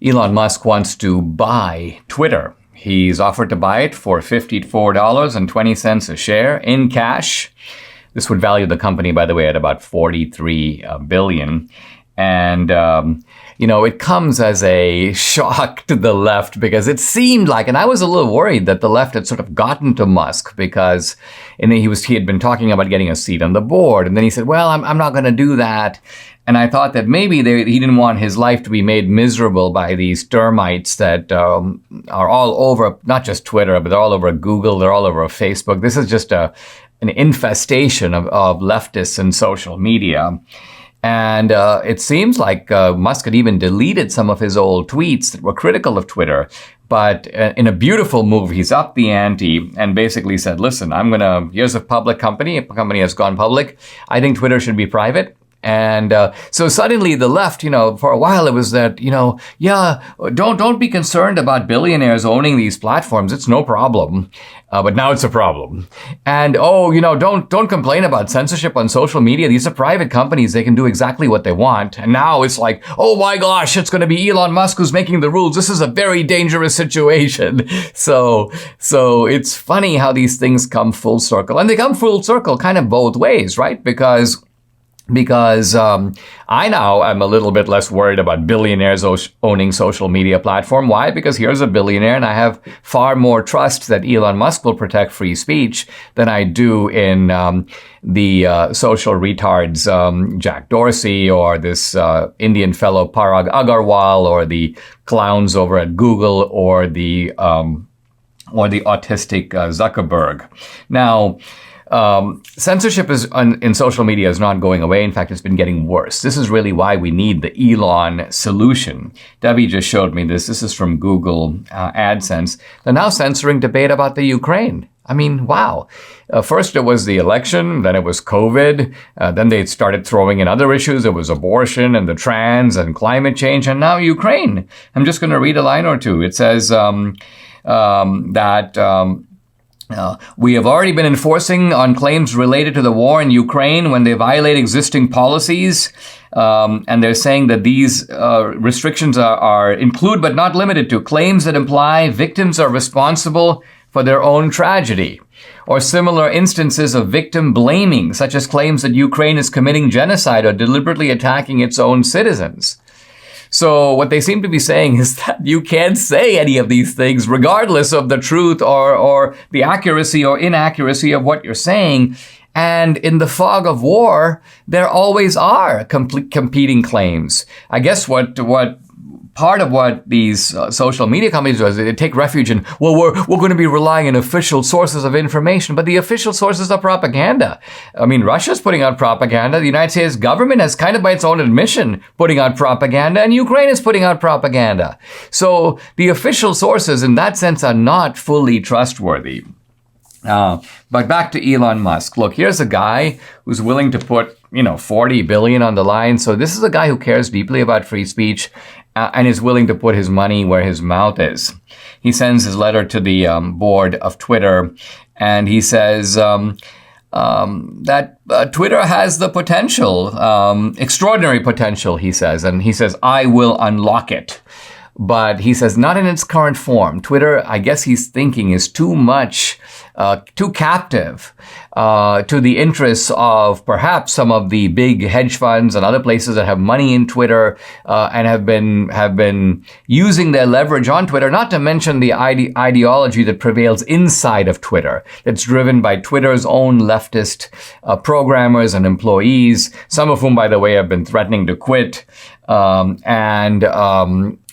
Elon Musk wants to buy Twitter. He's offered to buy it for $54.20 a share in cash. This would value the company, by the way, at about $43 billion. And, it comes as a shock to the left because it seemed like, and I was a little worried that the left had sort of gotten to Musk because he had been talking about getting a seat on the board. And then he said, well, I'm not going to do that. And I thought that maybe he didn't want his life to be made miserable by these termites that are all over, not just Twitter, but they're all over Google, they're all over Facebook. This is just an infestation of leftists and social media. And it seems like Musk had even deleted some of his old tweets that were critical of Twitter. But in a beautiful move, he's upped the ante and basically said, listen, here's a public company. A company has gone public. I think Twitter should be private. And so suddenly the left, for a while it was that, don't be concerned about billionaires owning these platforms. It's no problem. But now it's a problem. And, don't complain about censorship on social media. These are private companies. They can do exactly what they want. And now it's like, oh my gosh, it's going to be Elon Musk who's making the rules. This is a very dangerous situation. So it's funny how these things come full circle. And they come full circle kind of both ways, right? Because I now am a little bit less worried about billionaires owning social media platform. Why? Because here's a billionaire and I have far more trust that Elon Musk will protect free speech than I do in the social retards Jack Dorsey or this Indian fellow Parag Agarwal or the clowns over at Google or the autistic Zuckerberg. Now, censorship in social media is not going away. In fact, it's been getting worse. This is really why we need the Elon solution. Debbie just showed me this. This is from Google AdSense. They're now censoring debate about the Ukraine. I mean, wow. First it was the election, then it was COVID, then they started throwing in other issues. It was abortion and the trans and climate change, and now Ukraine. I'm just going to read a line or two. It says we have already been enforcing on claims related to the war in Ukraine when they violate existing policies. And they're saying that these restrictions are include but not limited to claims that imply victims are responsible for their own tragedy, or similar instances of victim blaming, such as claims that Ukraine is committing genocide or deliberately attacking its own citizens. So what they seem to be saying is that you can't say any of these things regardless of the truth or the accuracy or inaccuracy of what you're saying. And in the fog of war, there always are competing claims. I guess what part of what these social media companies do is they take refuge in, well, we're going to be relying on official sources of information, but the official sources are propaganda. I mean, Russia's putting out propaganda. The United States government has kind of by its own admission putting out propaganda, and Ukraine is putting out propaganda. So the official sources in that sense are not fully trustworthy. But back to Elon Musk. Look, here's a guy who's willing to put, $40 billion on the line. So this is a guy who cares deeply about free speech and is willing to put his money where his mouth is. He sends his letter to the board of Twitter, and he says that Twitter has the potential, extraordinary potential, he says. And he says, I will unlock it. But he says, not in its current form. Twitter, I guess he's thinking, is too much, too captive to the interests of perhaps some of the big hedge funds and other places that have money in Twitter and have been using their leverage on Twitter, not to mention the ideology that prevails inside of Twitter, that's driven by Twitter's own leftist programmers and employees, some of whom, by the way, have been threatening to quit.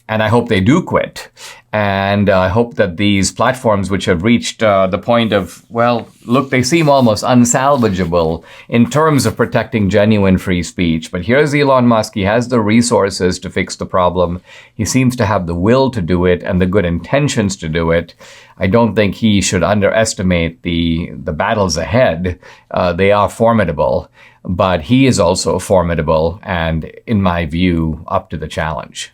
And I hope they do quit. And I hope that these platforms, which have reached the point of, well, look, they seem almost unsalvageable in terms of protecting genuine free speech. But here's Elon Musk. He has the resources to fix the problem. He seems to have the will to do it and the good intentions to do it. I don't think he should underestimate the battles ahead. They are formidable, but he is also formidable and, in my view, up to the challenge.